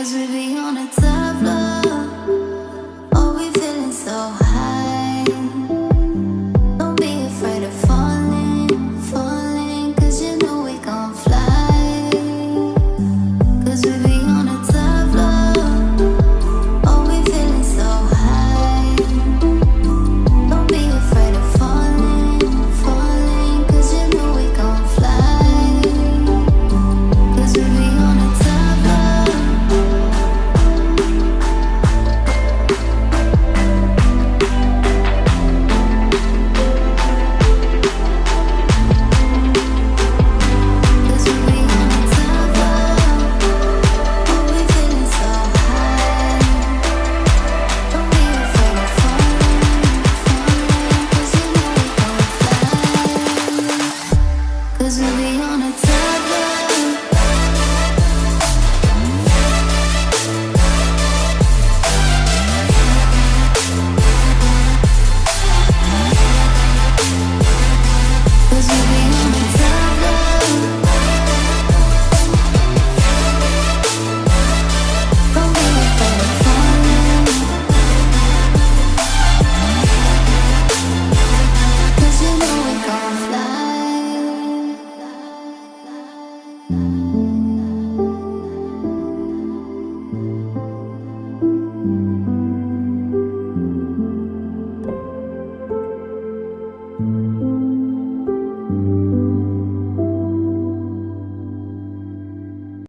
we be on a top floor. Oh, we feeling so high. Don't be afraid of falling, falling, 'cause you know we gon' fly. 'Cause we be on a top floor. Oh, we feeling so high. Don't be afraid of falling, falling, 'cause you know we gon' fly. 'Cause we be on a top floor. Cause you know we gon' fly.